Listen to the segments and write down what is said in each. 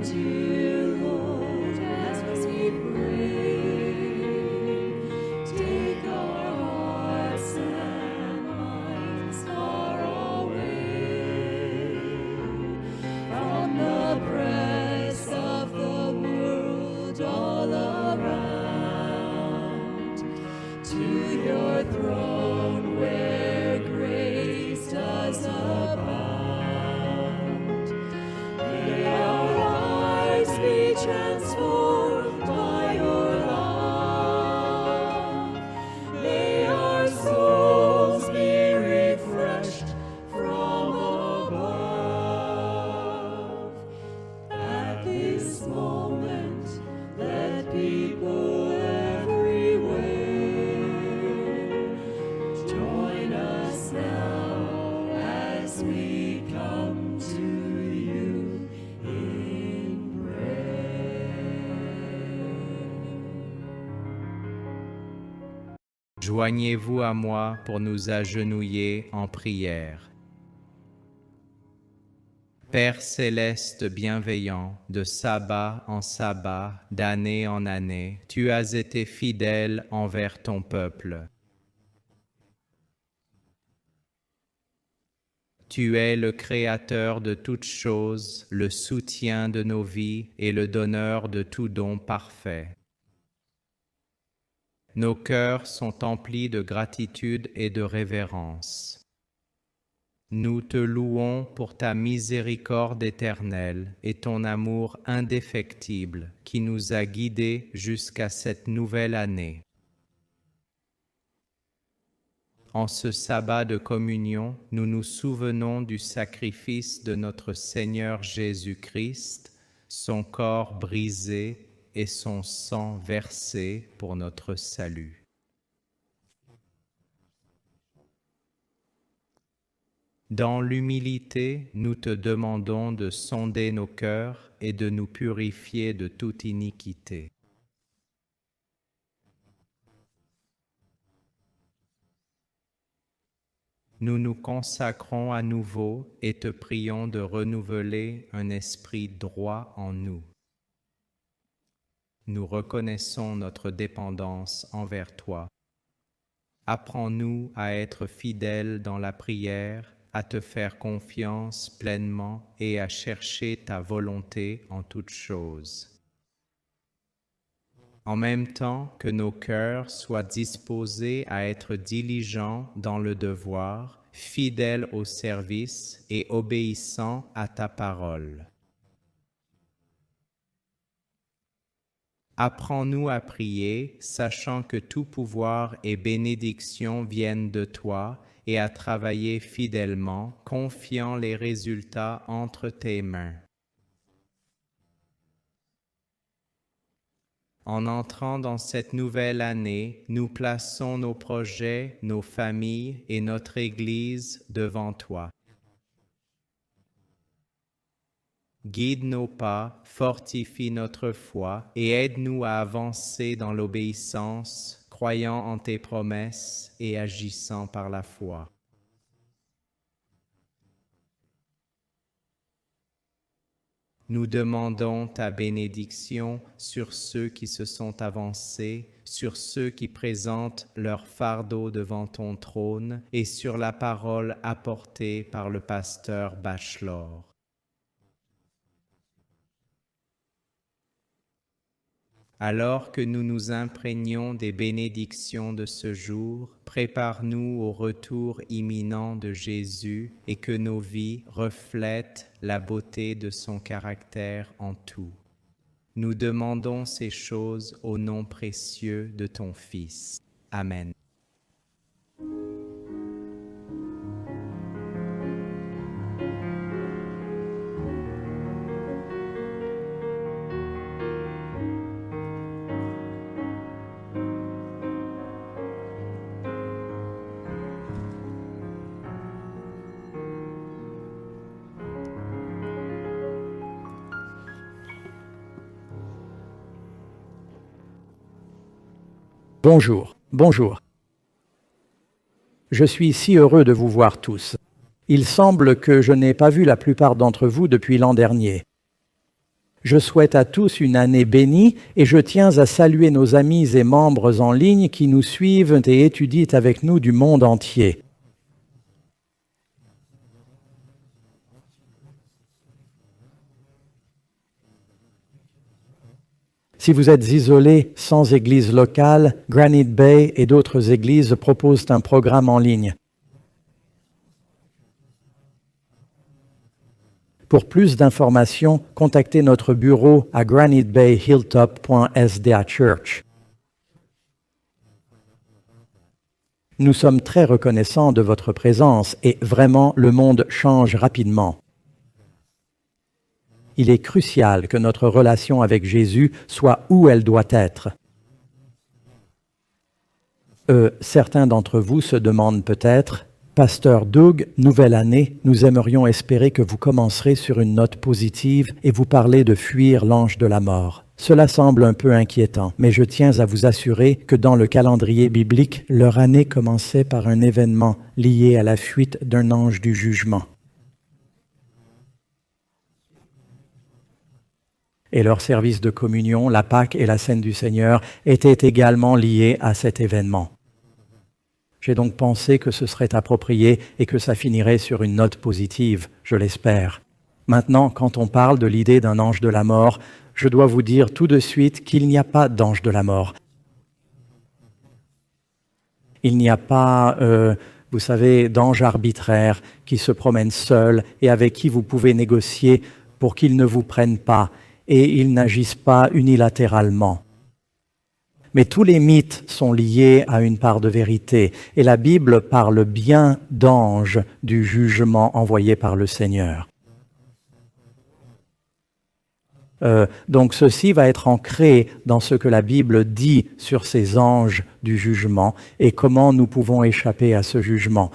dear Lord, as we pray, take our hearts and minds far away from the press of the world all around, to your throne where grace does abound. May our lives be transformed by your love. May our souls be refreshed from above. At this moment, let people everywhere join us now as we come to you in prayer. Joignez-vous à moi pour nous agenouiller en prière. Père céleste bienveillant, de sabbat en sabbat, d'année en année, tu as été fidèle envers ton peuple. Tu es le créateur de toutes choses, le soutien de nos vies et le donneur de tout don parfait. Nos cœurs sont emplis de gratitude et de révérence. Nous te louons pour ta miséricorde éternelle et ton amour indéfectible qui nous a guidés jusqu'à cette nouvelle année. En ce sabbat de communion, nous nous souvenons du sacrifice de notre Seigneur Jésus-Christ, son corps brisé et son sang versé pour notre salut. Dans l'humilité, nous te demandons de sonder nos cœurs et de nous purifier de toute iniquité. Nous nous consacrons à nouveau et te prions de renouveler un esprit droit en nous. Nous reconnaissons notre dépendance envers toi. Apprends-nous à être fidèles dans la prière, à te faire confiance pleinement et à chercher ta volonté en toutes choses. En même temps que nos cœurs soient disposés à être diligents dans le devoir, fidèles au service et obéissants à ta parole. Apprends-nous à prier, sachant que tout pouvoir et bénédiction viennent de toi, et à travailler fidèlement, confiant les résultats entre tes mains. En entrant dans cette nouvelle année, nous plaçons nos projets, nos familles et notre Église devant toi. Guide nos pas, fortifie notre foi et aide-nous à avancer dans l'obéissance, croyant en tes promesses et agissant par la foi. Nous demandons ta bénédiction sur ceux qui se sont avancés, sur ceux qui présentent leur fardeau devant ton trône et sur la parole apportée par le pasteur Bachelor. Alors que nous nous imprégnons des bénédictions de ce jour, prépare-nous au retour imminent de Jésus et que nos vies reflètent la beauté de son caractère en tout. Nous demandons ces choses au nom précieux de ton Fils. Amen. Bonjour, bonjour. Je suis si heureux de vous voir tous. Il semble que je n'ai pas vu la plupart d'entre vous depuis l'an dernier. Je souhaite à tous une année bénie et je tiens à saluer nos amis et membres en ligne qui nous suivent et étudient avec nous du monde entier. Si vous êtes isolé, sans église locale, Granite Bay et d'autres églises proposent un programme en ligne. Pour plus d'informations, contactez notre bureau à granitebayhilltop.sda.church. Nous sommes très reconnaissants de votre présence et vraiment le monde change rapidement. Il est crucial que notre relation avec Jésus soit où elle doit être. Certains d'entre vous se demandent peut-être, « Pasteur Doug, nouvelle année, nous aimerions espérer que vous commencerez sur une note positive et vous parlez de fuir l'ange de la mort. » Cela semble un peu inquiétant, mais je tiens à vous assurer que dans le calendrier biblique, leur année commençait par un événement lié à la fuite d'un ange du jugement. Et leur service de communion, la Pâque et la Scène du Seigneur étaient également liés à cet événement. J'ai donc pensé que ce serait approprié et que ça finirait sur une note positive, je l'espère. Maintenant, quand on parle de l'idée d'un ange de la mort, je dois vous dire tout de suite qu'il n'y a pas d'ange de la mort. Il n'y a pas, vous savez, d'ange arbitraire qui se promène seul et avec qui vous pouvez négocier pour qu'il ne vous prenne pas. Et ils n'agissent pas unilatéralement. Mais tous les mythes sont liés à une part de vérité, et la Bible parle bien d'anges du jugement envoyé par le Seigneur. Donc ceci va être ancré dans ce que la Bible dit sur ces anges du jugement et comment nous pouvons échapper à ce jugement.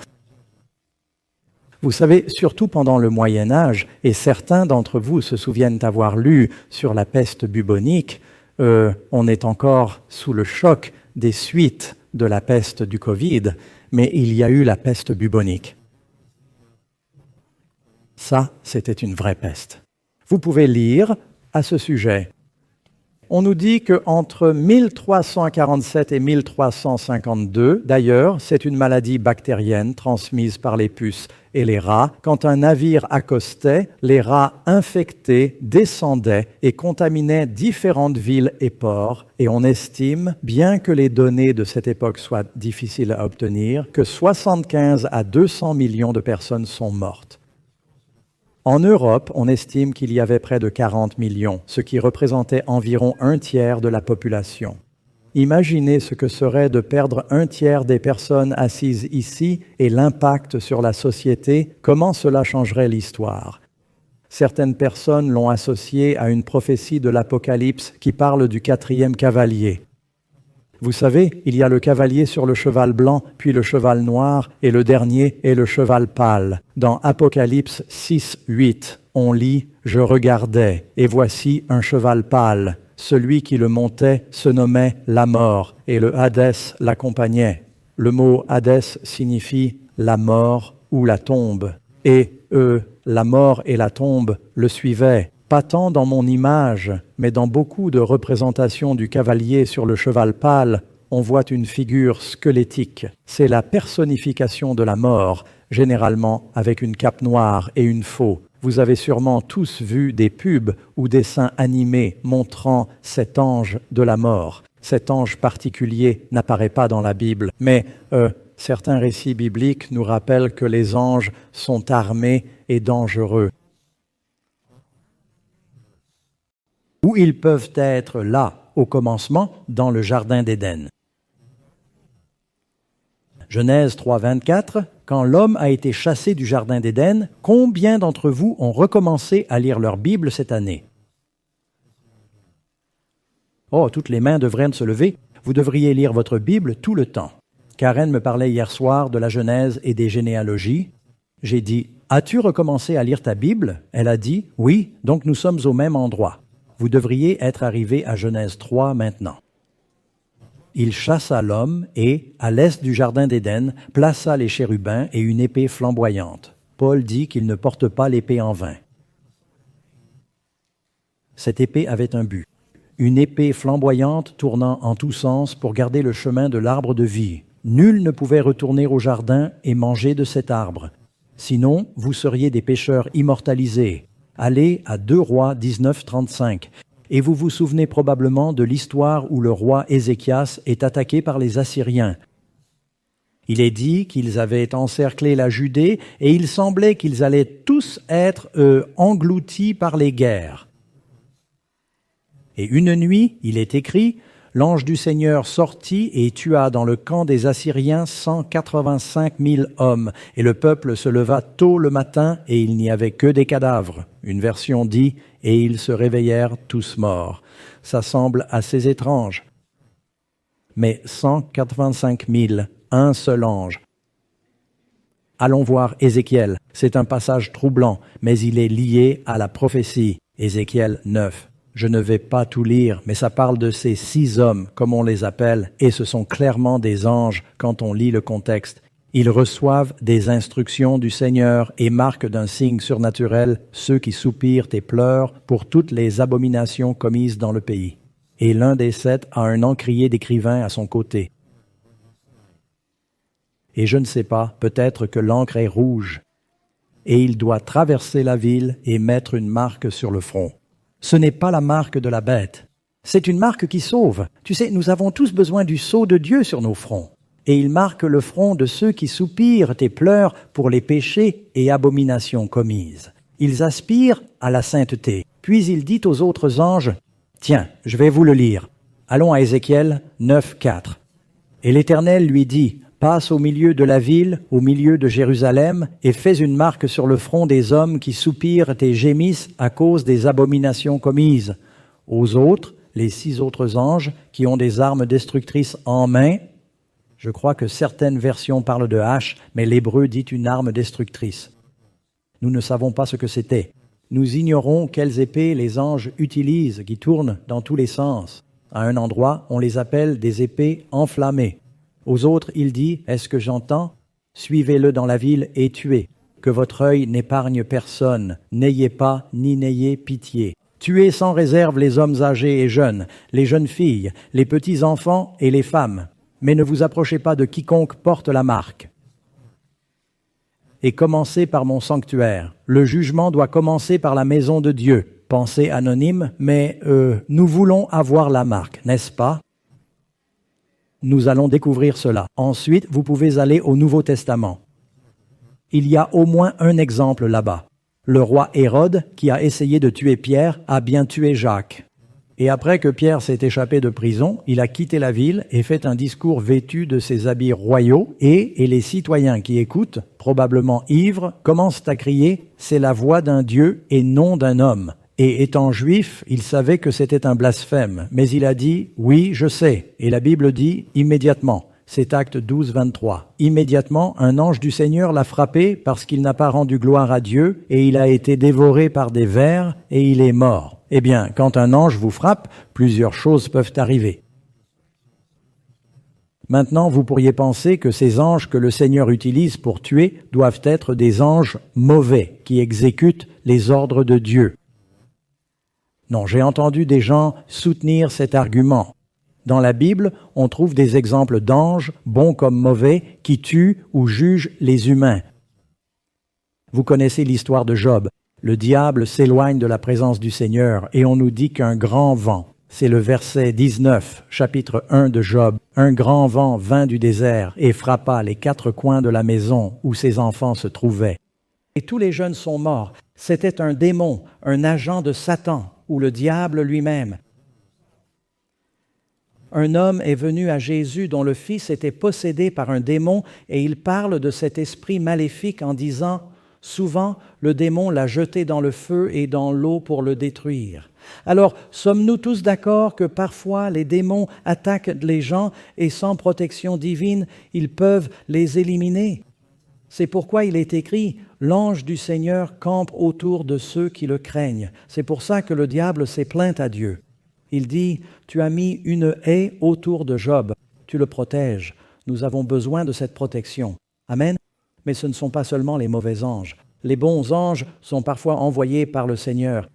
Vous savez, surtout pendant le Moyen Âge, et certains d'entre vous se souviennent avoir lu sur la peste bubonique, on est encore sous le choc des suites de la peste du Covid, mais il y a eu la peste bubonique. Ça, c'était une vraie peste. Vous pouvez lire à ce sujet. On nous dit qu'entre 1347 et 1352, d'ailleurs, c'est une maladie bactérienne transmise par les puces et les rats. Quand un navire accostait, les rats infectés descendaient et contaminaient différentes villes et ports. Et on estime, bien que les données de cette époque soient difficiles à obtenir, que 75 à 200 millions de personnes sont mortes. En Europe, on estime qu'il y avait près de 40 millions, ce qui représentait environ un tiers de la population. Imaginez ce que serait de perdre un tiers des personnes assises ici et l'impact sur la société, comment cela changerait l'histoire. Certaines personnes l'ont associé à une prophétie de l'Apocalypse qui parle du 4e cavalier. Vous savez, il y a le cavalier sur le cheval blanc, puis le cheval noir, et le dernier est le cheval pâle. Dans Apocalypse 6, 8, on lit « Je regardais, et voici un cheval pâle. Celui qui le montait se nommait la mort, et le Hadès l'accompagnait. » Le mot Hadès signifie la mort ou la tombe. Et la mort et la tombe le suivaient. Pas tant dans mon image, mais dans beaucoup de représentations du cavalier sur le cheval pâle, on voit une figure squelettique. C'est la personnification de la mort, généralement avec une cape noire et une faux. Vous avez sûrement tous vu des pubs ou dessins animés montrant cet ange de la mort. Cet ange particulier n'apparaît pas dans la Bible, mais certains récits bibliques nous rappellent que les anges sont armés et dangereux. Où ils peuvent être là, au commencement, dans le Jardin d'Éden. Genèse 3, 24, quand l'homme a été chassé du Jardin d'Éden, combien d'entre vous ont recommencé à lire leur Bible cette année? Oh, toutes les mains devraient se lever. Vous devriez lire votre Bible tout le temps. Karen me parlait hier soir de la Genèse et des généalogies. J'ai dit, « As-tu recommencé à lire ta Bible ?» Elle a dit, « Oui, donc nous sommes au même endroit. » Vous devriez être arrivé à Genèse 3 maintenant. Il chassa l'homme et, à l'est du Jardin d'Éden, plaça les chérubins et une épée flamboyante. Paul dit qu'il ne porte pas l'épée en vain. Cette épée avait un but. Une épée flamboyante tournant en tous sens pour garder le chemin de l'arbre de vie. Nul ne pouvait retourner au jardin et manger de cet arbre. Sinon, vous seriez des pécheurs immortalisés. Allez à 2 Rois 19, 35. Et vous vous souvenez probablement de l'histoire où le roi Ézéchias est attaqué par les Assyriens. Il est dit qu'ils avaient encerclé la Judée et il semblait qu'ils allaient tous être engloutis par les guerres. Et une nuit, il est écrit, l'ange du Seigneur sortit et tua dans le camp des Assyriens 185 000 hommes. Et le peuple se leva tôt le matin et il n'y avait que des cadavres. Une version dit, et ils se réveillèrent tous morts. Ça semble assez étrange. Mais 185 000, un seul ange. Allons voir Ézéchiel. C'est un passage troublant, mais il est lié à la prophétie. Ézéchiel 9. Je ne vais pas tout lire, mais ça parle de ces 6 hommes, comme on les appelle, et ce sont clairement des anges quand on lit le contexte. Ils reçoivent des instructions du Seigneur et marquent d'un signe surnaturel ceux qui soupirent et pleurent pour toutes les abominations commises dans le pays. Et l'un des 7 a un encrier d'écrivain à son côté. Et je ne sais pas, peut-être que l'encre est rouge. Et il doit traverser la ville et mettre une marque sur le front. Ce n'est pas la marque de la bête. C'est une marque qui sauve. Tu sais, nous avons tous besoin du sceau de Dieu sur nos fronts. Et il marque le front de ceux qui soupirent et pleurent pour les péchés et abominations commises. Ils aspirent à la sainteté. Puis il dit aux autres anges, « Tiens, je vais vous le lire. Allons à Ézéchiel 9, 4. Et l'Éternel lui dit, « Passe au milieu de la ville, au milieu de Jérusalem, et fais une marque sur le front des hommes qui soupirent et gémissent à cause des abominations commises. Aux autres, les 6 autres anges qui ont des armes destructrices en main, je crois que certaines versions parlent de hache, mais l'hébreu dit une arme destructrice. Nous ne savons pas ce que c'était. Nous ignorons quelles épées les anges utilisent, qui tournent dans tous les sens. À un endroit, on les appelle des épées enflammées. Aux autres, il dit, « Est-ce que j'entends? Suivez-le dans la ville et tuez. Que votre œil n'épargne personne. N'ayez pas ni n'ayez pitié. Tuez sans réserve les hommes âgés et jeunes, les jeunes filles, les petits-enfants et les femmes. Mais ne vous approchez pas de quiconque porte la marque. Et commencez par mon sanctuaire. Le jugement doit commencer par la maison de Dieu. » Pensée anonyme, mais nous voulons avoir la marque, n'est-ce pas? Nous allons découvrir cela. Ensuite, vous pouvez aller au Nouveau Testament. Il y a au moins un exemple là-bas. Le roi Hérode, qui a essayé de tuer Pierre, a bien tué Jacques. Et après que Pierre s'est échappé de prison, il a quitté la ville et fait un discours vêtu de ses habits royaux et les citoyens qui écoutent, probablement ivres, commencent à crier « C'est la voix d'un Dieu et non d'un homme ». Et étant juif, il savait que c'était un blasphème, mais il a dit « Oui, je sais ». Et la Bible dit « Immédiatement ». C'est Acte 12, 23. Immédiatement, un ange du Seigneur l'a frappé parce qu'il n'a pas rendu gloire à Dieu et il a été dévoré par des vers et il est mort. Eh bien, quand un ange vous frappe, plusieurs choses peuvent arriver. Maintenant, vous pourriez penser que ces anges que le Seigneur utilise pour tuer doivent être des anges mauvais qui exécutent les ordres de Dieu. Non, j'ai entendu des gens soutenir cet argument. Dans la Bible, on trouve des exemples d'anges, bons comme mauvais, qui tuent ou jugent les humains. Vous connaissez l'histoire de Job. Le diable s'éloigne de la présence du Seigneur et on nous dit qu'un grand vent, c'est le verset 19, chapitre 1 de Job, un grand vent vint du désert et frappa les 4 coins de la maison où ses enfants se trouvaient. Et tous les jeunes sont morts. C'était un démon, un agent de Satan, ou le diable lui-même. Un homme est venu à Jésus dont le fils était possédé par un démon et il parle de cet esprit maléfique en disant « Souvent, le démon l'a jeté dans le feu et dans l'eau pour le détruire. » Alors, sommes-nous tous d'accord que parfois les démons attaquent les gens et sans protection divine, ils peuvent les éliminer? C'est pourquoi il est écrit « L'ange du Seigneur campe autour de ceux qui le craignent. » C'est pour ça que le diable s'est plaint à Dieu. Il dit « Tu as mis une haie autour de Job. Tu le protèges. Nous avons besoin de cette protection. » Amen. Mais ce ne sont pas seulement les mauvais anges. Les bons anges sont parfois envoyés par le Seigneur.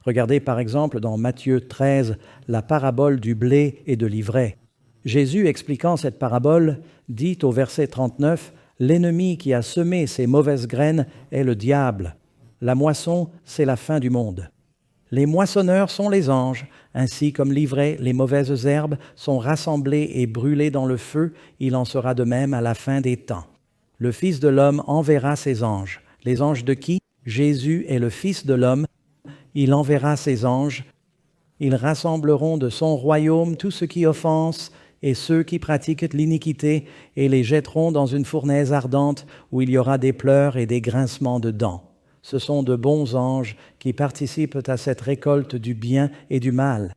Regardez par exemple dans Matthieu 13 la parabole du blé et de l'ivraie. Jésus, expliquant cette parabole, dit au verset 39 « L'ennemi qui a semé ces mauvaises graines est le diable. La moisson, c'est la fin du monde. Les moissonneurs sont les anges, ainsi comme l'ivraie, les mauvaises herbes sont rassemblées et brûlées dans le feu, il en sera de même à la fin des temps. Le Fils de l'homme enverra ses anges. Les anges de qui? Jésus est le Fils de l'homme. Il enverra ses anges. Ils rassembleront de son royaume tout ce qui offense et ceux qui pratiquent l'iniquité, et les jetteront dans une fournaise ardente où il y aura des pleurs et des grincements de dents. Ce sont de bons anges qui participent à cette récolte du bien et du mal.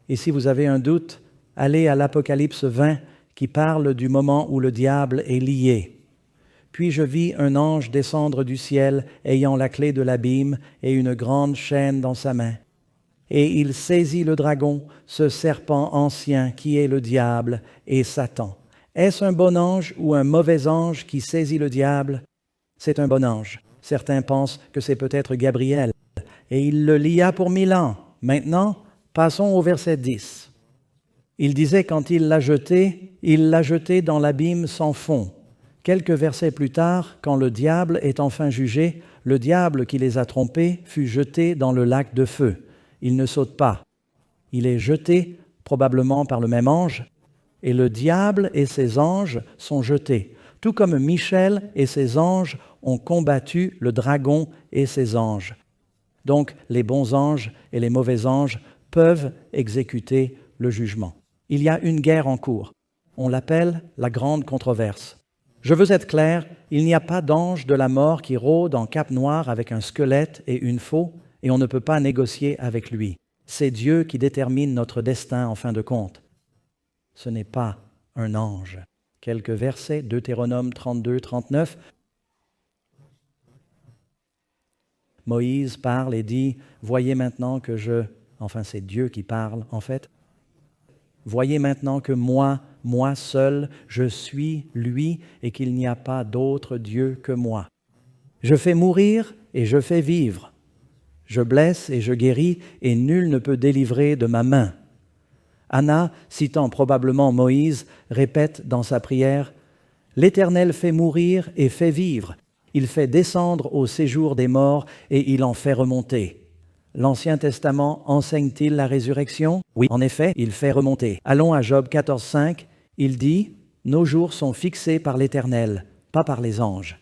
Et si vous avez un doute, allez à l'Apocalypse 20 qui parle du moment où le diable est lié. Puis je vis un ange descendre du ciel ayant la clé de l'abîme et une grande chaîne dans sa main. Et il saisit le dragon, ce serpent ancien qui est le diable et Satan. Est-ce un bon ange ou un mauvais ange qui saisit le diable? C'est un bon ange. Certains pensent que c'est peut-être Gabriel. Et il le lia pour 1000 ans. Maintenant, passons au verset 10. Il disait quand il l'a jeté dans l'abîme sans fond. Quelques versets plus tard, quand le diable est enfin jugé, le diable qui les a trompés fut jeté dans le lac de feu. Il ne saute pas. Il est jeté, probablement par le même ange, et le diable et ses anges sont jetés, tout comme Michel et ses anges ont combattu le dragon et ses anges. Donc, les bons anges et les mauvais anges peuvent exécuter le jugement. Il y a une guerre en cours. On l'appelle la grande controverse. Je veux être clair, il n'y a pas d'ange de la mort qui rôde en cape noire avec un squelette et une faux, et on ne peut pas négocier avec lui. C'est Dieu qui détermine notre destin en fin de compte. Ce n'est pas un ange. Quelques versets, Deutéronome 32, 39. Moïse parle et dit « Voyez maintenant que je... » Enfin, c'est Dieu qui parle, en fait. « Voyez maintenant que moi seul, je suis lui et qu'il n'y a pas d'autre Dieu que moi. Je fais mourir et je fais vivre. Je blesse et je guéris, et nul ne peut délivrer de ma main. » Anna, citant probablement Moïse, répète dans sa prière « L'Éternel fait mourir et fait vivre. Il fait descendre au séjour des morts et il en fait remonter. » L'Ancien Testament enseigne-t-il la résurrection? Oui, en effet, il fait remonter. Allons à Job 14, 5. Il dit « Nos jours sont fixés par l'Éternel, pas par les anges.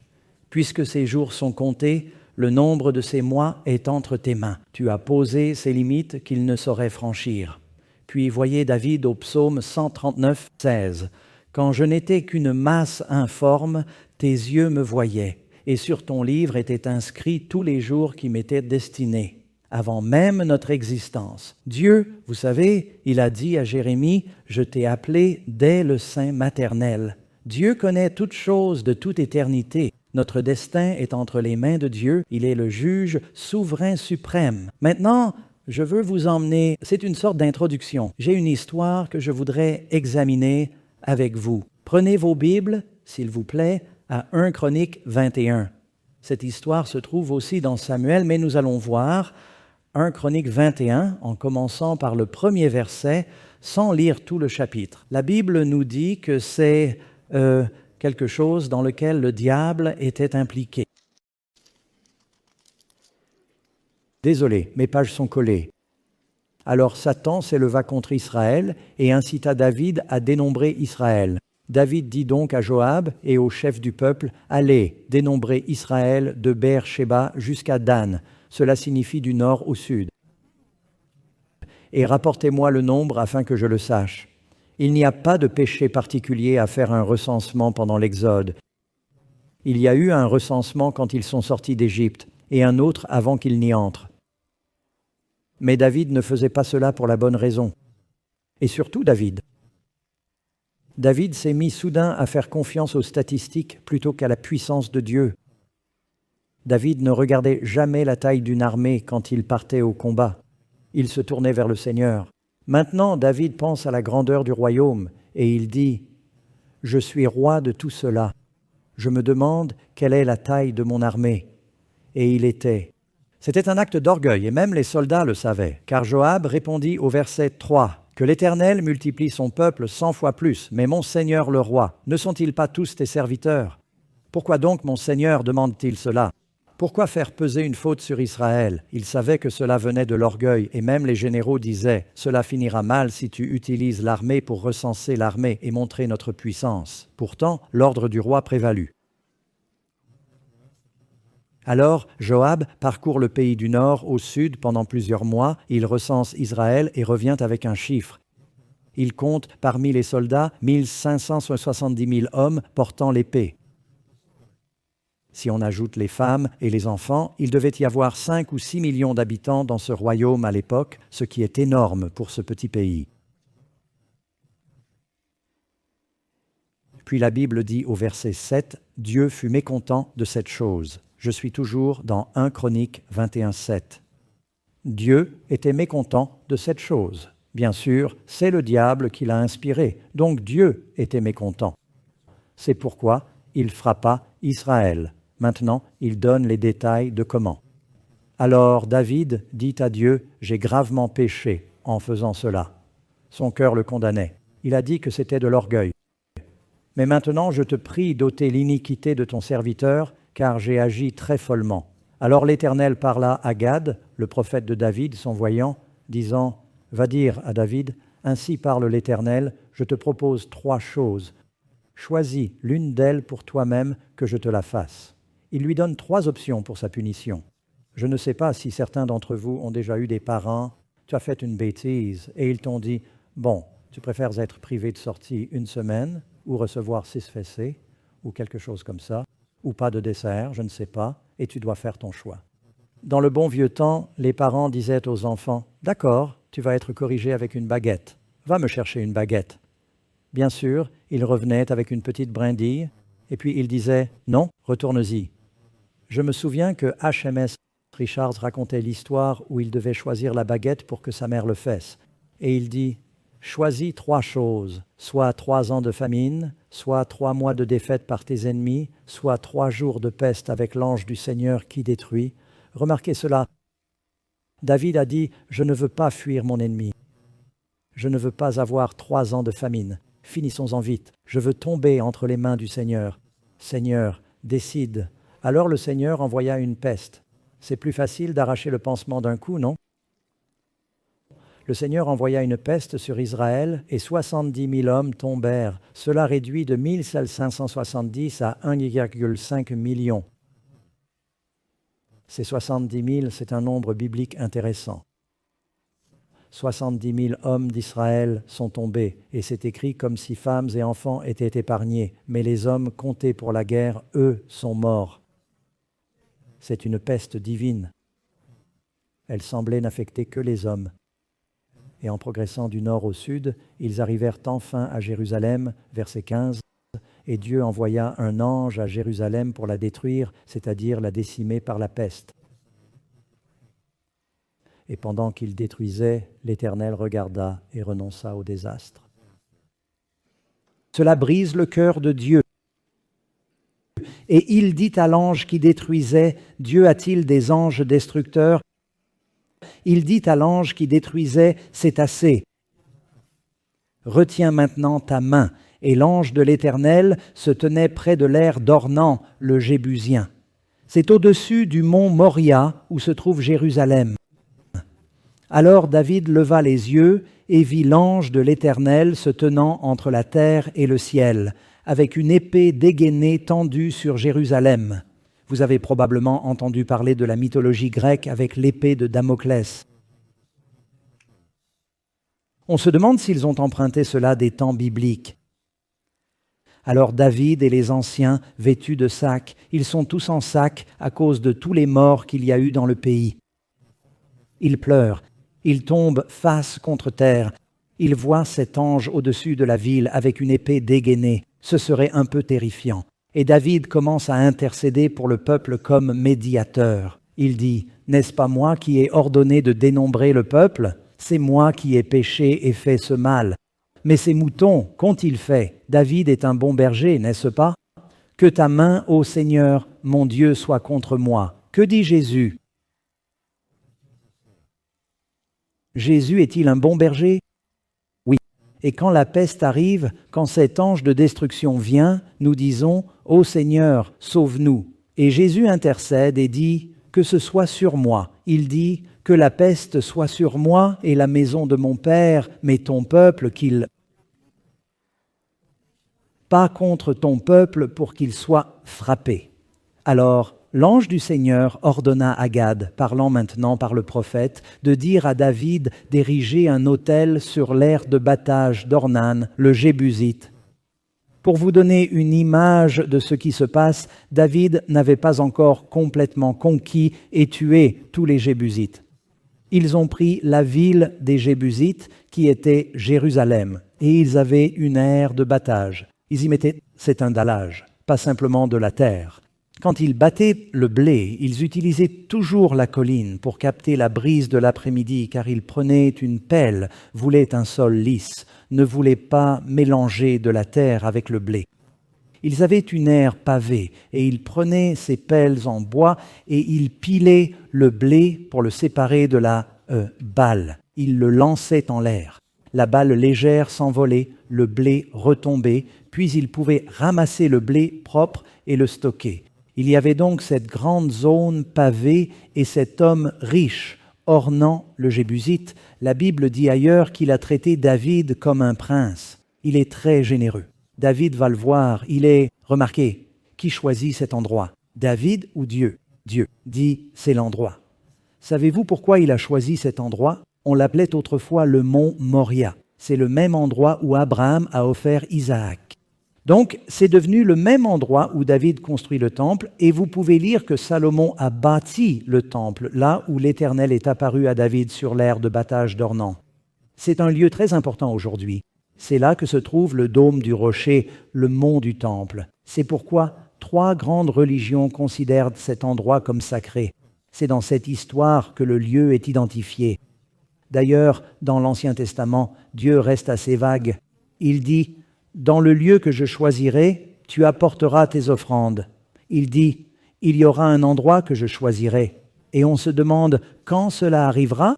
Puisque ces jours sont comptés, le nombre de ces mois est entre tes mains. Tu as posé ces limites qu'il ne saurait franchir. » Puis voyez David au psaume 139, 16. « Quand je n'étais qu'une masse informe, tes yeux me voyaient, et sur ton livre étaient inscrits tous les jours qui m'étaient destinés, avant même notre existence. Dieu, vous savez, il a dit à Jérémie, « Je t'ai appelé dès le sein maternel. » Dieu connaît toutes choses de toute éternité. Notre destin est entre les mains de Dieu. Il est le juge souverain suprême. Maintenant, je veux vous emmener, c'est une sorte d'introduction. J'ai une histoire que je voudrais examiner avec vous. Prenez vos Bibles, s'il vous plaît, à 1 Chroniques 21. Cette histoire se trouve aussi dans Samuel, mais nous allons voir 1 Chroniques 21, en commençant par le premier verset, sans lire tout le chapitre. La Bible nous dit que c'est quelque chose dans lequel le diable était impliqué. Désolé, mes pages sont collées. Alors Satan s'éleva contre Israël et incita David à dénombrer Israël. David dit donc à Joab et aux chefs du peuple, « Allez, dénombrez Israël de Beer-Shéba jusqu'à Dan. » Cela signifie du nord au sud. « Et rapportez-moi le nombre afin que je le sache. » Il n'y a pas de péché particulier à faire un recensement pendant l'Exode. Il y a eu un recensement quand ils sont sortis d'Égypte et un autre avant qu'ils n'y entrent. Mais David ne faisait pas cela pour la bonne raison. Et surtout David. David s'est mis soudain à faire confiance aux statistiques plutôt qu'à la puissance de Dieu. David ne regardait jamais la taille d'une armée quand il partait au combat. Il se tournait vers le Seigneur. Maintenant, David pense à la grandeur du royaume et il dit « Je suis roi de tout cela. Je me demande quelle est la taille de mon armée. » Et il était. C'était un acte d'orgueil, et même les soldats le savaient, car Joab répondit au verset 3, « Que l'Éternel multiplie son peuple 100 fois plus, mais mon Seigneur le roi, ne sont-ils pas tous tes serviteurs? Pourquoi donc mon Seigneur demande-t-il cela? Pourquoi faire peser une faute sur Israël? Il savait que cela venait de l'orgueil, et même les généraux disaient, « Cela finira mal si tu utilises l'armée pour recenser l'armée et montrer notre puissance. » Pourtant, l'ordre du roi prévalut. Alors, Joab parcourt le pays du nord au sud pendant plusieurs mois, il recense Israël et revient avec un chiffre. Il compte parmi les soldats 1570 000 hommes portant l'épée. Si on ajoute les femmes et les enfants, il devait y avoir 5 ou 6 millions d'habitants dans ce royaume à l'époque, ce qui est énorme pour ce petit pays. Puis la Bible dit au verset 7, « Dieu fut mécontent de cette chose ». Je suis toujours dans 1 Chroniques 21:7. Dieu était mécontent de cette chose. Bien sûr, c'est le diable qui l'a inspiré, donc Dieu était mécontent. C'est pourquoi il frappa Israël. Maintenant, il donne les détails de comment. Alors David dit à Dieu, « J'ai gravement péché en faisant cela. » Son cœur le condamnait. Il a dit que c'était de l'orgueil. « Mais maintenant, je te prie d'ôter l'iniquité de ton serviteur, car j'ai agi très follement. » Alors l'Éternel parla à Gad, le prophète de David, son voyant, disant, « Va dire à David, ainsi parle l'Éternel, je te propose 3 choses. Choisis l'une d'elles pour toi-même que je te la fasse. » Il lui donne 3 options pour sa punition. Je ne sais pas si certains d'entre vous ont déjà eu des parents, tu as fait une bêtise, et ils t'ont dit, « Bon, tu préfères être privé de sortie 1 semaine, ou recevoir 6 fessées, ou quelque chose comme ça, ou pas de dessert, je ne sais pas, et tu dois faire ton choix. » Dans le bon vieux temps, les parents disaient aux enfants, « D'accord, tu vas être corrigé avec une baguette. Va me chercher une baguette. » Bien sûr, ils revenaient avec une petite brindille, et puis ils disaient, « Non, retourne-y. » Je me souviens que HMS Richards racontait l'histoire où il devait choisir la baguette pour que sa mère le fasse. Et il dit, « Choisis 3 choses, soit 3 ans de famine, soit 3 mois de défaite par tes ennemis, soit 3 jours de peste avec l'ange du Seigneur qui détruit. » Remarquez cela. David a dit, « Je ne veux pas fuir mon ennemi. Je ne veux pas avoir 3 ans de famine. Finissons-en vite. Je veux tomber entre les mains du Seigneur. Seigneur, décide. » Alors le Seigneur envoya une peste. C'est plus facile d'arracher le pansement d'un coup, non? Le Seigneur envoya une peste sur Israël et 70 000 hommes tombèrent. Cela réduit de 1570 à 1,5 million. Ces 70 000, c'est un nombre biblique intéressant. 70 000 hommes d'Israël sont tombés, et c'est écrit comme si femmes et enfants étaient épargnés. Mais les hommes comptés pour la guerre, eux, sont morts. C'est une peste divine. Elle semblait n'affecter que les hommes. Et en progressant du nord au sud, ils arrivèrent enfin à Jérusalem, verset 15, et Dieu envoya un ange à Jérusalem pour la détruire, c'est-à-dire la décimer par la peste. Et pendant qu'il détruisait, l'Éternel regarda et renonça au désastre. Cela brise le cœur de Dieu. Et il dit à l'ange qui détruisait, « Dieu a-t-il des anges destructeurs ?» Il dit à l'ange qui détruisait, « C'est assez. Retiens maintenant ta main. » Et l'ange de l'Éternel se tenait près de l'aire d'Ornan, le Jébusien. C'est au-dessus du mont Moria où se trouve Jérusalem. Alors David leva les yeux et vit l'ange de l'Éternel se tenant entre la terre et le ciel, avec une épée dégainée tendue sur Jérusalem. Vous avez probablement entendu parler de la mythologie grecque avec l'épée de Damoclès. On se demande s'ils ont emprunté cela des temps bibliques. Alors David et les anciens, vêtus de sacs, ils sont tous en sac à cause de tous les morts qu'il y a eu dans le pays. Ils pleurent, ils tombent face contre terre. Ils voient cet ange au-dessus de la ville avec une épée dégainée. Ce serait un peu terrifiant. Et David commence à intercéder pour le peuple comme médiateur. Il dit, « N'est-ce pas moi qui ai ordonné de dénombrer le peuple? C'est moi qui ai péché et fait ce mal. Mais ces moutons, qu'ont-ils fait? David est un bon berger, n'est-ce pas? Que ta main, ô Seigneur, mon Dieu, soit contre moi. » Que dit Jésus? Jésus est-il un bon berger? Oui. Et quand la peste arrive, quand cet ange de destruction vient, nous disons « Ô Seigneur, sauve-nous ». Et Jésus intercède et dit « Que ce soit sur moi ». Il dit « Que la peste soit sur moi et la maison de mon Père, mais ton peuple qu'il... » Pas contre ton peuple pour qu'il soit frappé. Alors, l'ange du Seigneur ordonna à Gad, parlant maintenant par le prophète, de dire à David d'ériger un autel sur l'aire de battage d'Ornan, le Jébusite. Pour vous donner une image de ce qui se passe, David n'avait pas encore complètement conquis et tué tous les Jébusites. Ils ont pris la ville des Jébusites, qui était Jérusalem, et ils avaient une aire de battage. Ils y mettaient, c'est un dallage, pas simplement de la terre. Quand ils battaient le blé, ils utilisaient toujours la colline pour capter la brise de l'après-midi, car ils prenaient une pelle, voulaient un sol lisse, ne voulaient pas mélanger de la terre avec le blé. Ils avaient une aire pavée, et ils prenaient ces pelles en bois, et ils pilaient le blé pour le séparer de la balle. Ils le lançaient en l'air. La balle légère s'envolait, le blé retombait, puis ils pouvaient ramasser le blé propre et le stocker. Il y avait donc cette grande zone pavée et cet homme riche, Ornan le Jébusite. La Bible dit ailleurs qu'il a traité David comme un prince. Il est très généreux. David va le voir, il est... Remarquez, qui choisit cet endroit? David ou Dieu? Dieu dit, c'est l'endroit. Savez-vous pourquoi il a choisi cet endroit? On l'appelait autrefois le mont Moria. C'est le même endroit où Abraham a offert Isaac. Donc, c'est devenu le même endroit où David construit le temple, et vous pouvez lire que Salomon a bâti le temple, là où l'Éternel est apparu à David sur l'aire de battage d'Ornan. C'est un lieu très important aujourd'hui. C'est là que se trouve le dôme du rocher, le mont du temple. C'est pourquoi 3 grandes religions considèrent cet endroit comme sacré. C'est dans cette histoire que le lieu est identifié. D'ailleurs, dans l'Ancien Testament, Dieu reste assez vague. Il dit « Dans le lieu que je choisirai, tu apporteras tes offrandes. » Il dit « Il y aura un endroit que je choisirai. » Et on se demande quand cela arrivera.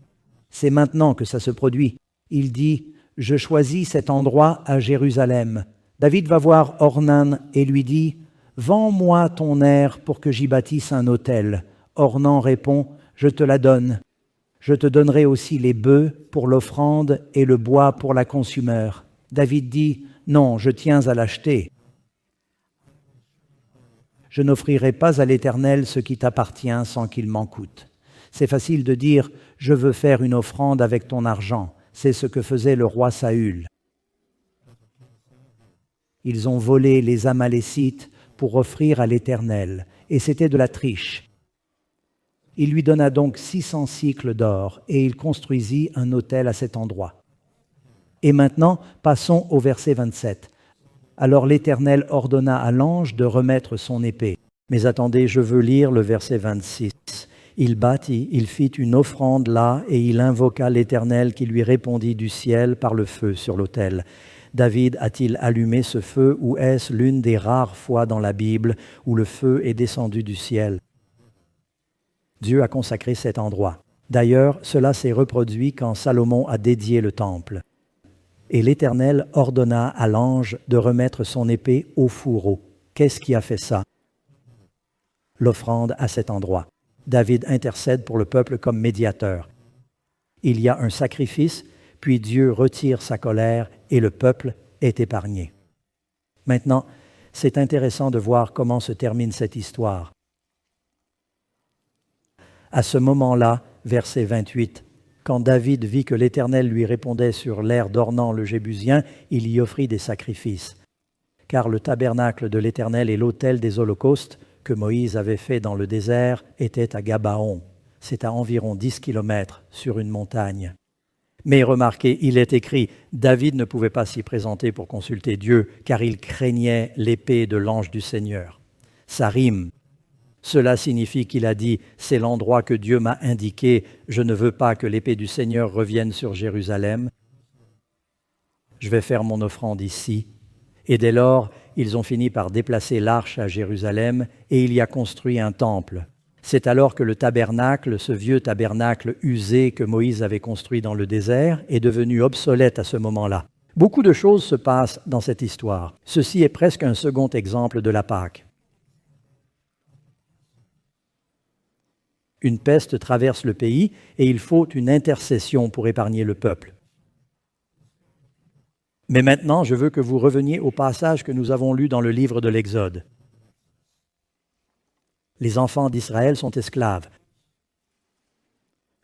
C'est maintenant que ça se produit. Il dit « Je choisis cet endroit à Jérusalem. » David va voir Ornan et lui dit « Vends-moi ton aire pour que j'y bâtisse un autel. » Ornan répond « Je te la donne. Je te donnerai aussi les bœufs pour l'offrande et le bois pour la consumeur. » David dit « Non, je tiens à l'acheter. Je n'offrirai pas à l'Éternel ce qui t'appartient sans qu'il m'en coûte. » C'est facile de dire « Je veux faire une offrande avec ton argent. » C'est ce que faisait le roi Saül. Ils ont volé les Amalécites pour offrir à l'Éternel, et c'était de la triche. Il lui donna donc 600 cycles d'or, et il construisit un autel à cet endroit. Et maintenant, passons au verset 27. Alors l'Éternel ordonna à l'ange de remettre son épée. Mais attendez, je veux lire le verset 26. Il bâtit, il fit une offrande là, et il invoqua l'Éternel qui lui répondit du ciel par le feu sur l'autel. David a-t-il allumé ce feu, ou est-ce l'une des rares fois dans la Bible où le feu est descendu du ciel? Dieu a consacré cet endroit. D'ailleurs, cela s'est reproduit quand Salomon a dédié le temple. Et l'Éternel ordonna à l'ange de remettre son épée au fourreau. Qu'est-ce qui a fait ça? L'offrande à cet endroit. David intercède pour le peuple comme médiateur. Il y a un sacrifice, puis Dieu retire sa colère et le peuple est épargné. Maintenant, c'est intéressant de voir comment se termine cette histoire. À ce moment-là, verset 28, quand David vit que l'Éternel lui répondait sur l'aire d'Ornan le Jébusien, il y offrit des sacrifices. Car le tabernacle de l'Éternel et l'autel des holocaustes que Moïse avait fait dans le désert étaient à Gabaon. C'est à environ 10 kilomètres sur une montagne. Mais remarquez, il est écrit, David ne pouvait pas s'y présenter pour consulter Dieu, car il craignait l'épée de l'ange du Seigneur. Ça rime. Cela signifie qu'il a dit, c'est l'endroit que Dieu m'a indiqué, je ne veux pas que l'épée du Seigneur revienne sur Jérusalem. Je vais faire mon offrande ici. Et dès lors, ils ont fini par déplacer l'arche à Jérusalem et il y a construit un temple. C'est alors que le tabernacle, ce vieux tabernacle usé que Moïse avait construit dans le désert, est devenu obsolète à ce moment-là. Beaucoup de choses se passent dans cette histoire. Ceci est presque un second exemple de la Pâque. Une peste traverse le pays et il faut une intercession pour épargner le peuple. Mais maintenant, je veux que vous reveniez au passage que nous avons lu dans le livre de l'Exode. Les enfants d'Israël sont esclaves.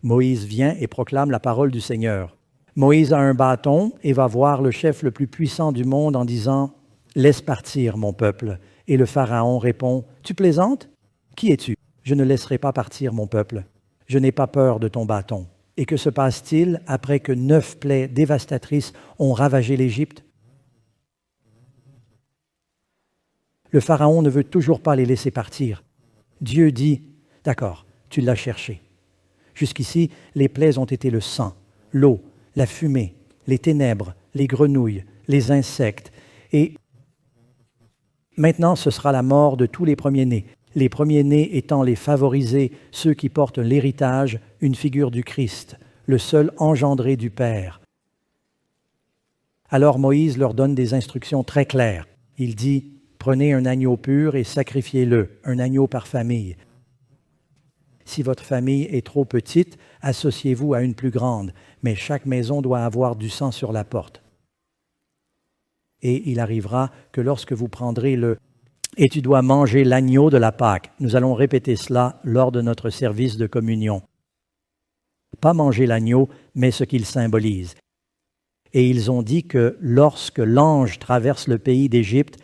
Moïse vient et proclame la parole du Seigneur. Moïse a un bâton et va voir le chef le plus puissant du monde en disant « Laisse partir mon peuple ». Et le Pharaon répond « Tu plaisantes? Qui es-tu? Je ne laisserai pas partir mon peuple. Je n'ai pas peur de ton bâton. » Et que se passe-t-il après que 9 plaies dévastatrices ont ravagé l'Égypte? Le Pharaon ne veut toujours pas les laisser partir. Dieu dit « D'accord, tu l'as cherché. » Jusqu'ici, les plaies ont été le sang, l'eau, la fumée, les ténèbres, les grenouilles, les insectes. Et maintenant, ce sera la mort de tous les premiers-nés. Les premiers-nés étant les favorisés, ceux qui portent l'héritage, une figure du Christ, le seul engendré du Père. Alors Moïse leur donne des instructions très claires. Il dit « Prenez un agneau pur et sacrifiez-le, un agneau par famille. Si votre famille est trop petite, associez-vous à une plus grande, mais chaque maison doit avoir du sang sur la porte. Et il arrivera que lorsque vous prendrez et tu dois manger l'agneau de la Pâque. Nous allons répéter cela lors de notre service de communion. Pas manger l'agneau, mais ce qu'il symbolise. Et ils ont dit que lorsque l'ange traverse le pays d'Égypte,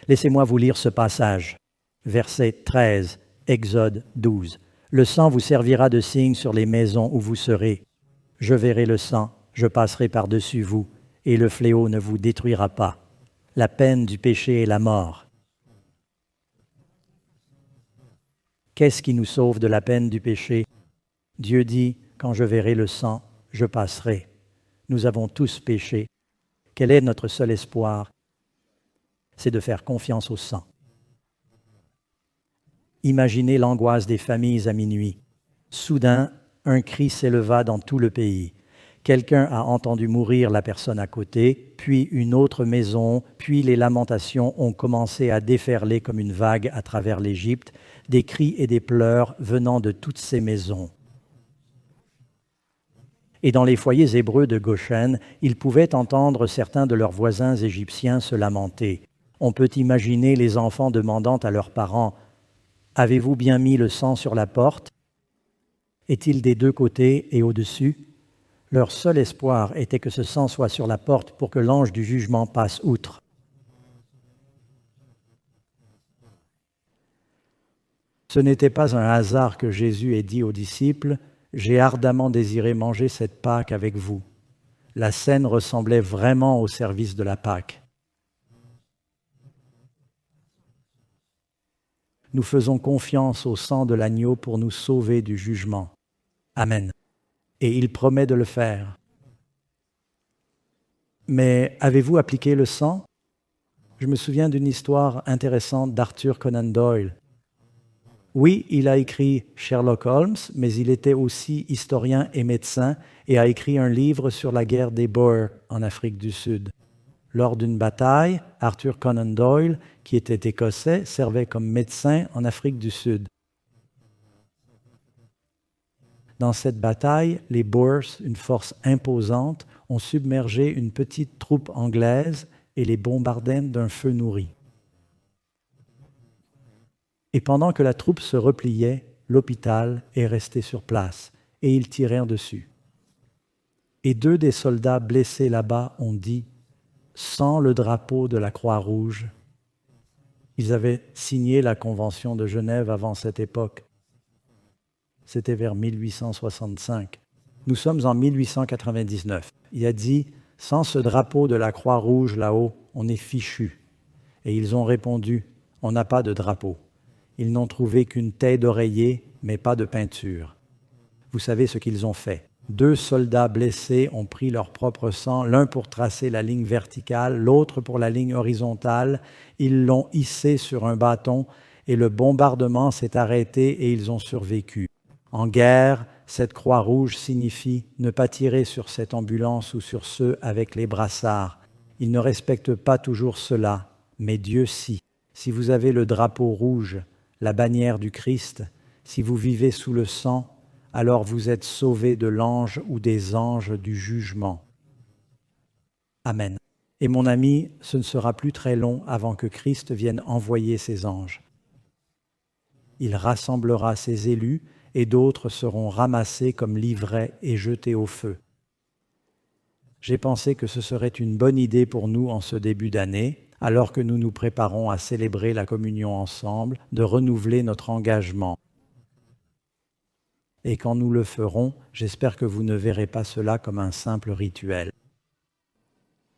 laissez-moi vous lire ce passage, verset 13, Exode 12. Le sang vous servira de signe sur les maisons où vous serez. Je verrai le sang, je passerai par-dessus vous, et le fléau ne vous détruira pas. La peine du péché est la mort. Qu'est-ce qui nous sauve de la peine du péché? Dieu dit, quand je verrai le sang, je passerai. Nous avons tous péché. Quel est notre seul espoir? C'est de faire confiance au sang. Imaginez l'angoisse des familles à minuit. Soudain, un cri s'éleva dans tout le pays. Quelqu'un a entendu mourir la personne à côté, puis une autre maison, puis les lamentations ont commencé à déferler comme une vague à travers l'Égypte, des cris et des pleurs venant de toutes ces maisons. Et dans les foyers hébreux de Goshen, ils pouvaient entendre certains de leurs voisins égyptiens se lamenter. On peut imaginer les enfants demandant à leurs parents « Avez-vous bien mis le sang sur la porte? Est-il des deux côtés et au-dessus » Leur seul espoir était que ce sang soit sur la porte pour que l'ange du jugement passe outre. Ce n'était pas un hasard que Jésus ait dit aux disciples « J'ai ardemment désiré manger cette Pâque avec vous ». La scène ressemblait vraiment au service de la Pâque. Nous faisons confiance au sang de l'agneau pour nous sauver du jugement. Amen. Et il promet de le faire. Mais avez-vous appliqué le sang? Je me souviens d'une histoire intéressante d'Arthur Conan Doyle. Oui, il a écrit Sherlock Holmes, mais il était aussi historien et médecin et a écrit un livre sur la guerre des Boers en Afrique du Sud. Lors d'une bataille, Arthur Conan Doyle, qui était écossais, servait comme médecin en Afrique du Sud. Dans cette bataille, les Boers, une force imposante, ont submergé une petite troupe anglaise et les bombardaient d'un feu nourri. Et pendant que la troupe se repliait, l'hôpital est resté sur place et ils tirèrent dessus. Et 2 des soldats blessés là-bas ont dit « Sans le drapeau de la Croix-Rouge ». Ils avaient signé la Convention de Genève avant cette époque. C'était vers 1865. Nous sommes en 1899. Il a dit « Sans ce drapeau de la Croix-Rouge là-haut, on est fichu ». Et ils ont répondu « On n'a pas de drapeau ». Ils n'ont trouvé qu'une taie d'oreiller, mais pas de peinture. Vous savez ce qu'ils ont fait. 2 soldats blessés ont pris leur propre sang, l'un pour tracer la ligne verticale, l'autre pour la ligne horizontale. Ils l'ont hissé sur un bâton et le bombardement s'est arrêté et ils ont survécu. En guerre, cette croix rouge signifie ne pas tirer sur cette ambulance ou sur ceux avec les brassards. Ils ne respectent pas toujours cela, mais Dieu si. Si vous avez le drapeau rouge, la bannière du Christ, si vous vivez sous le sang, alors vous êtes sauvés de l'ange ou des anges du jugement. Amen. Et mon ami, ce ne sera plus très long avant que Christ vienne envoyer ses anges. Il rassemblera ses élus et d'autres seront ramassés comme livrets et jetés au feu. J'ai pensé que ce serait une bonne idée pour nous en ce début d'année, alors que nous nous préparons à célébrer la communion ensemble, de renouveler notre engagement. Et quand nous le ferons, j'espère que vous ne verrez pas cela comme un simple rituel.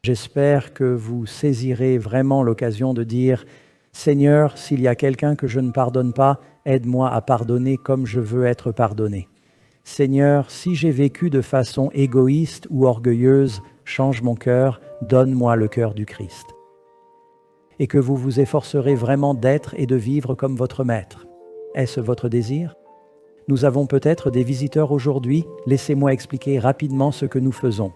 J'espère que vous saisirez vraiment l'occasion de dire « Seigneur, s'il y a quelqu'un que je ne pardonne pas, aide-moi à pardonner comme je veux être pardonné. Seigneur, si j'ai vécu de façon égoïste ou orgueilleuse, change mon cœur, donne-moi le cœur du Christ. » Et que vous vous efforcerez vraiment d'être et de vivre comme votre Maître. Est-ce votre désir ? Nous avons peut-être des visiteurs aujourd'hui. Laissez-moi expliquer rapidement ce que nous faisons.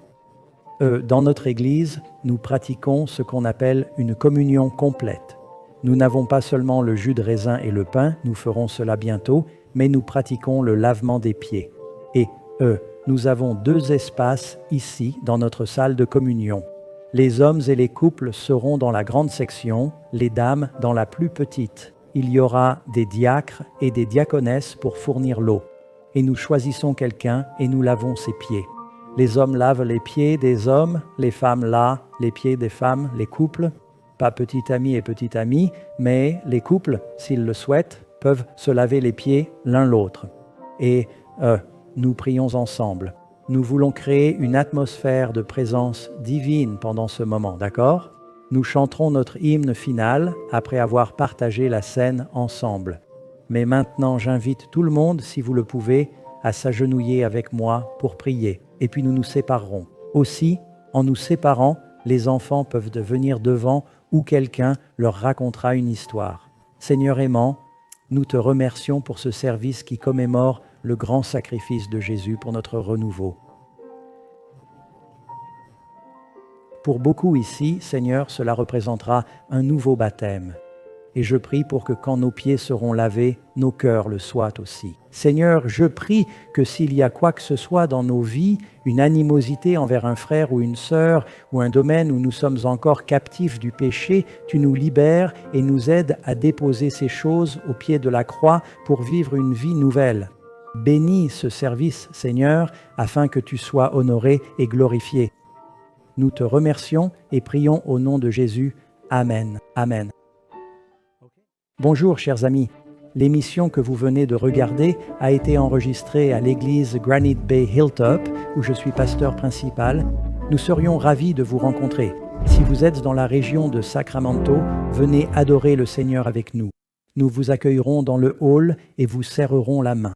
Dans notre Église, nous pratiquons ce qu'on appelle une communion complète. Nous n'avons pas seulement le jus de raisin et le pain, nous ferons cela bientôt, mais nous pratiquons le lavement des pieds. Et nous avons 2 espaces ici, dans notre salle de communion. Les hommes et les couples seront dans la grande section, les dames dans la plus petite. Il y aura des diacres et des diaconesses pour fournir l'eau. Et nous choisissons quelqu'un et nous lavons ses pieds. Les hommes lavent les pieds des hommes, les femmes lavent les pieds des femmes, les couples. Pas petit ami et petite amie, mais les couples, s'ils le souhaitent, peuvent se laver les pieds l'un l'autre. Et nous prions ensemble. Nous voulons créer une atmosphère de présence divine pendant ce moment, d'accord ? Nous chanterons notre hymne final après avoir partagé la scène ensemble. Mais maintenant, j'invite tout le monde, si vous le pouvez, à s'agenouiller avec moi pour prier. Et puis nous nous séparerons. Aussi, en nous séparant, les enfants peuvent venir devant ou quelqu'un leur racontera une histoire. Seigneur aimant, nous te remercions pour ce service qui commémore le grand sacrifice de Jésus pour notre renouveau. Pour beaucoup ici, Seigneur, cela représentera un nouveau baptême. Et je prie pour que quand nos pieds seront lavés, nos cœurs le soient aussi. Seigneur, je prie que s'il y a quoi que ce soit dans nos vies, une animosité envers un frère ou une sœur, ou un domaine où nous sommes encore captifs du péché, tu nous libères et nous aides à déposer ces choses au pied de la croix pour vivre une vie nouvelle. Bénis ce service, Seigneur, afin que tu sois honoré et glorifié. Nous te remercions et prions au nom de Jésus. Amen. Amen. Bonjour chers amis, l'émission que vous venez de regarder a été enregistrée à l'église Granite Bay Hilltop où je suis pasteur principal. Nous serions ravis de vous rencontrer. Si vous êtes dans la région de Sacramento, venez adorer le Seigneur avec nous. Nous vous accueillerons dans le hall et vous serrerons la main.